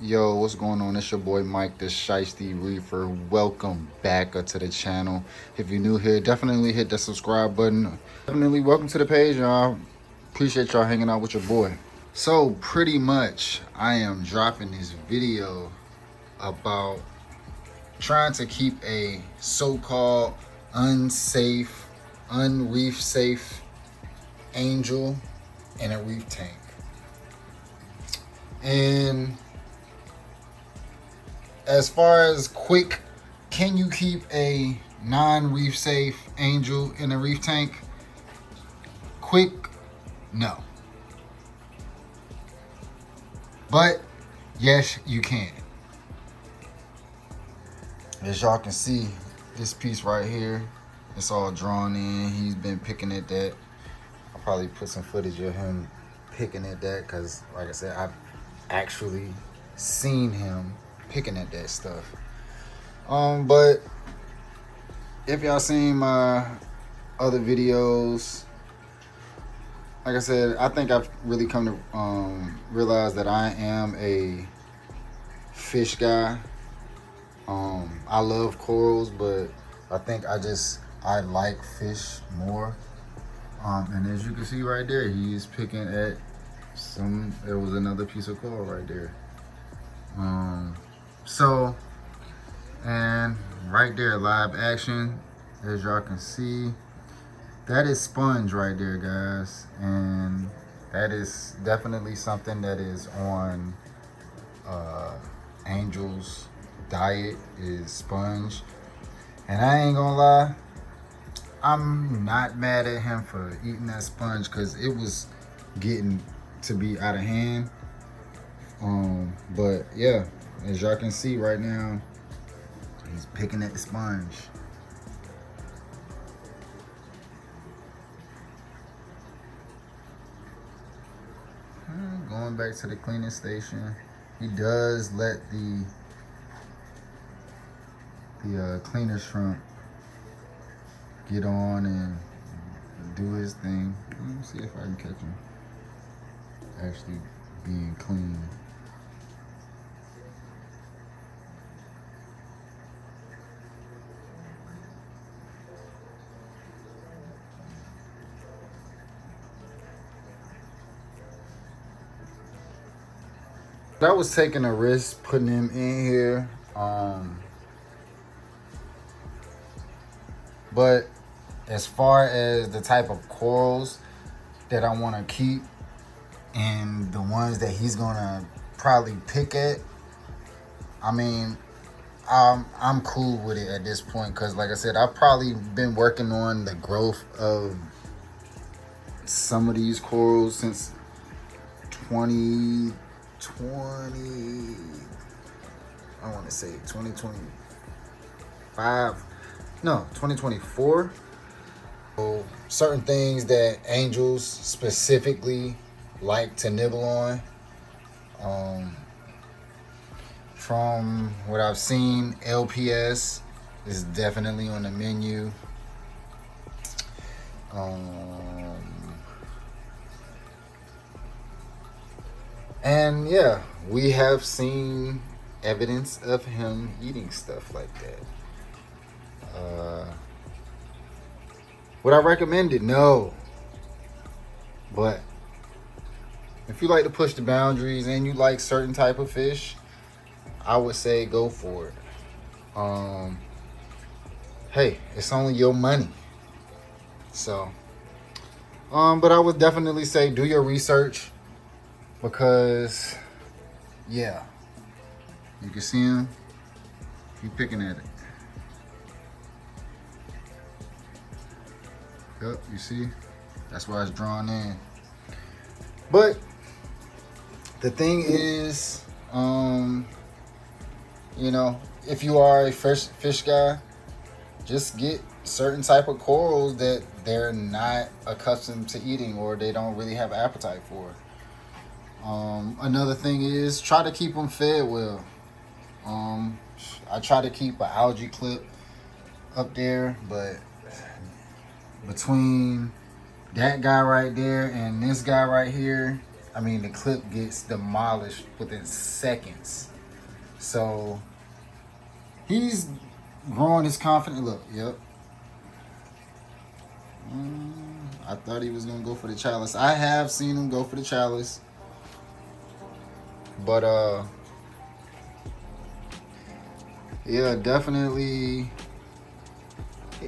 Yo, what's going on? It's your boy Mike, the Shiesty Reefer. Welcome back to the channel. If you're new here, definitely hit the subscribe button. Definitely welcome to the page, y'all. Appreciate y'all hanging out with your boy. So pretty much, I am dropping this video about trying to keep a so-called unsafe, unreef safe angel in a reef tank. And as far as quick, can you keep a non-reef safe angel in a reef tank? Quick, no. But yes, you can. As y'all can see, this piece right here, it's all drawn in. He's been picking at that. I'll probably put some footage of him picking at that because, like I said, I've actually seen him picking at that stuff. But if y'all seen my other videos, like I said, I think I've really come to realize that I am a fish guy. I love corals, but I think I like fish more. And as you can see right there, he's picking at there was another piece of coral right there. And right there, live action, as y'all can see, that is sponge right there, guys. And that is definitely something that is on Angel's diet, is sponge. And I ain't gonna lie, I'm not mad at him for eating that sponge because it was getting to be out of hand. But yeah, as y'all can see right now, he's picking at the sponge. Going back to the cleaning station, he does let the cleaner shrimp get on and do his thing. Let me see if I can catch him actually being clean. I was taking a risk putting him in here, but as far as the type of corals that I want to keep and the ones that he's gonna probably pick at, I mean, I'm cool with it at this point because, like I said, I've probably been working on the growth of some of these corals since 2020. I want to say 2025. No, 2024. So certain things that angels specifically like to nibble on. From what I've seen, LPS is definitely on the menu. And yeah, we have seen evidence of him eating stuff like that. Would I recommend it? No. But if you like to push the boundaries and you like certain type of fish, I would say go for it. Hey, it's only your money. So, but I would definitely say do your research because, yeah, you can see him. Keep picking at it. Yep, you see? That's why it's drawn in. But the thing is, you know, if you are a fish guy, just get certain type of corals that they're not accustomed to eating or they don't really have appetite for. Another thing is try to keep them fed well. I try to keep an algae clip up there, but between that guy right there and this guy right here, I mean, the clip gets demolished within seconds. So he's growing his confidence. Look, yep. I thought he was gonna go for the chalice. I have seen him go for the chalice, but yeah, definitely.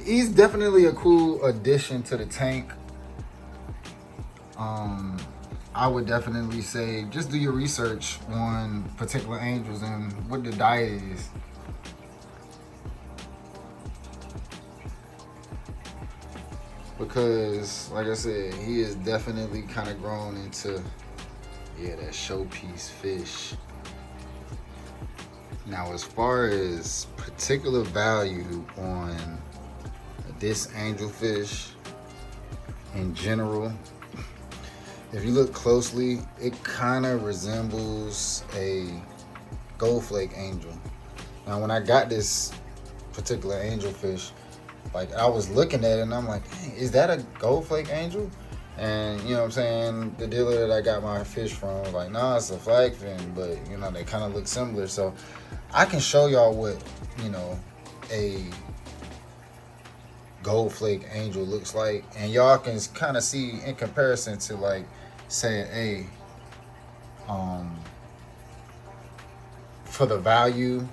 He's definitely a cool addition to the tank. I would definitely say just do your research on particular angels and what the diet is. Because, like I said, he is definitely kind of grown into, yeah, that showpiece fish. Now, as far as particular value on this angelfish in general, if you look closely, it kind of resembles a gold flake angel. Now, when I got this particular angelfish, like I was looking at it and I'm like, hey, is that a gold flake angel? And you know what I'm saying, the dealer that I got my fish from was like, nah, it's a flagfin, but you know, they kind of look similar. So I can show y'all what, you know, a gold flake angel looks like, and y'all can kind of see in comparison to, like, say for the value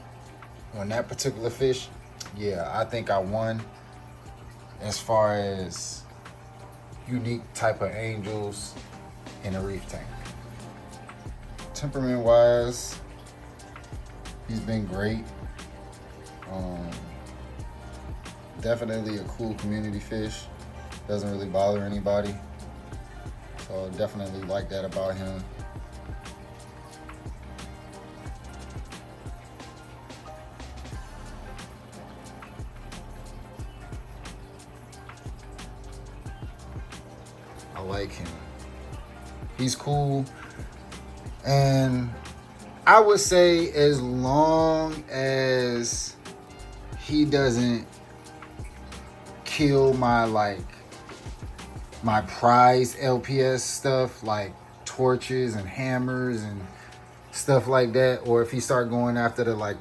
on that particular fish, yeah, I think I won as far as unique type of angels in a reef tank. Temperament wise, he's been great. Definitely a cool community fish. Doesn't really bother anybody. So definitely like that about him. I like him. He's cool. And I would say as long as he doesn't kill my prized LPS stuff, like torches and hammers and stuff like that, or if he start going after the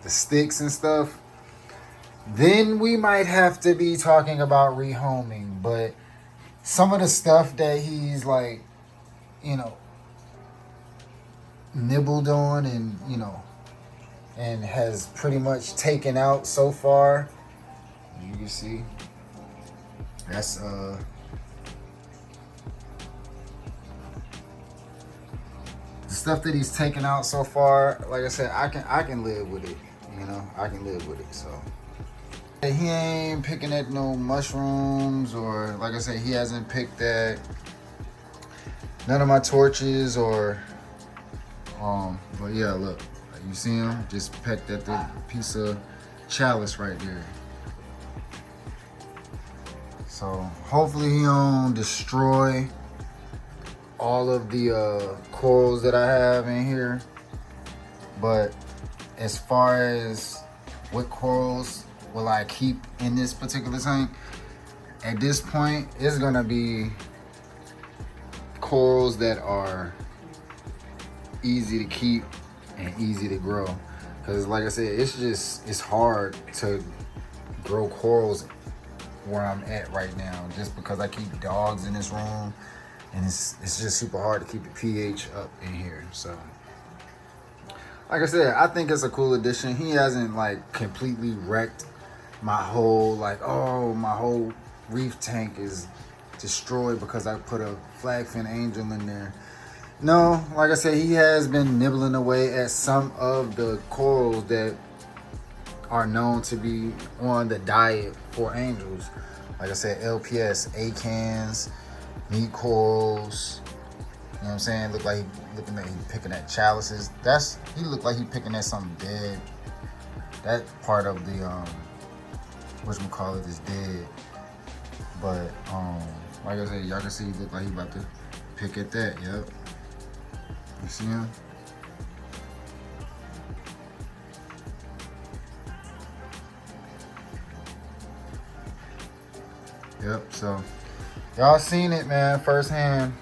sticks and stuff, then we might have to be talking about rehoming. But some of the stuff that he's like, you know, nibbled on and, you know, and has pretty much taken out so far, you can see that's the stuff that he's taken out so far. Like I said, I can live with it, you know, I can live with it. So he ain't picking at no mushrooms, or like I said, he hasn't picked at none of my torches, or but yeah, look, you see him just pecked at the piece of chalice right there. So hopefully he don't destroy all of the corals that I have in here. But as far as what corals will I keep in this particular tank, at this point it's gonna be corals that are easy to keep and easy to grow. Because like I said, it's hard to grow corals where I'm at right now, just because I keep dogs in this room, and it's just super hard to keep the pH up in here. So like I said, I think it's a cool addition. He hasn't like completely wrecked my whole, like, oh, my whole reef tank is destroyed because I put a flagfin angel in there. No, like I said, he has been nibbling away at some of the corals that are known to be on the diet for angels. Like I said, LPS, acans, meat corals. You know what I'm saying? Look like he picking at chalices. He looked like he picking at something dead. That part of the whatchamacallit is dead. But like I said, y'all can see he look like he about to pick at that. Yep. You see him? Yep, so y'all seen it, man, firsthand.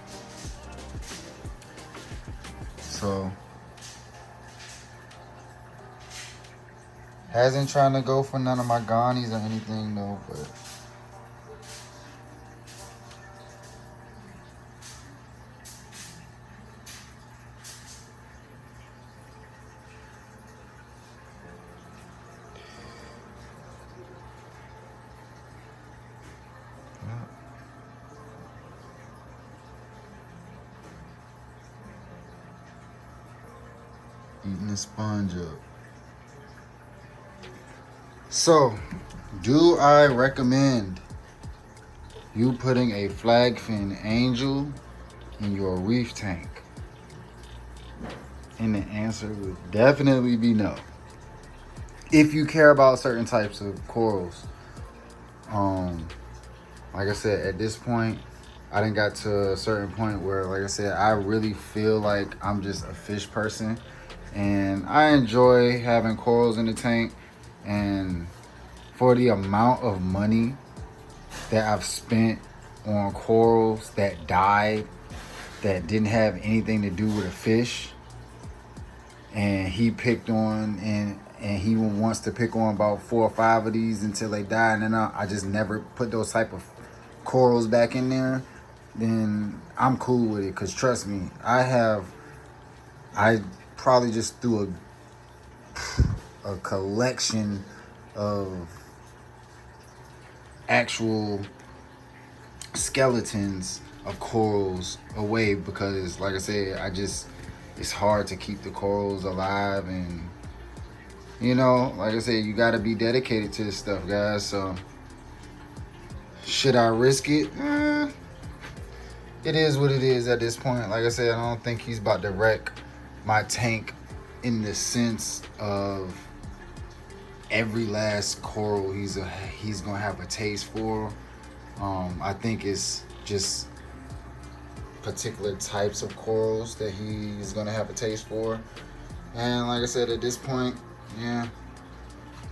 Hasn't trying to go for none of my ganies or anything though, but eating the sponge up. So, do I recommend you putting a flagfin angel in your reef tank? And the answer would definitely be no. If you care about certain types of corals. Like I said, at this point, I done got to a certain point where, like I said, I really feel like I'm just a fish person. And I enjoy having corals in the tank. And for the amount of money that I've spent on corals that died, that didn't have anything to do with a fish, and he picked on and he wants to pick on about 4 or 5 of these until they die, and then I just never put those type of corals back in there, then I'm cool with it. Because trust me, I probably just threw a collection of actual skeletons of corals away, because like I said, it's hard to keep the corals alive. And you know, like I said, you got to be dedicated to this stuff, guys. So should I risk it? It is what it is at this point. Like I said, I don't think he's about to wreck my tank in the sense of every last coral he's gonna have a taste for. I think it's just particular types of corals that he's gonna have a taste for. And like I said, at this point, yeah,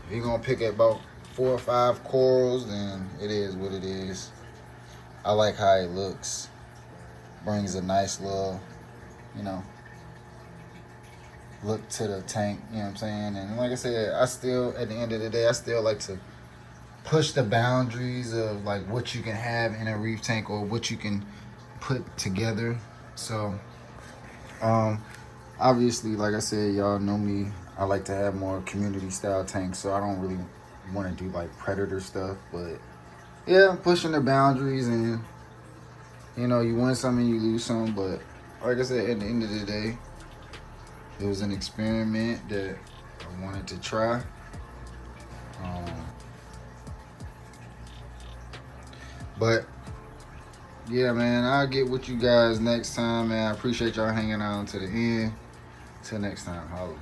if you're gonna pick at about 4 or 5 corals, then it is what it is. I like how it looks. Brings a nice little, you know, look to the tank, you know what I'm saying? And like I said, I still, at the end of the day, I still like to push the boundaries of like what you can have in a reef tank or what you can put together. So obviously, like I said, y'all know me, I like to have more community style tanks, so I don't really want to do like predator stuff. But yeah, pushing the boundaries, and you know, you win some and you lose some. But like I said, at the end of the day, it was an experiment that I wanted to try. But yeah, man, I'll get with you guys next time, man. I appreciate y'all hanging out to the end. Till next time, holla.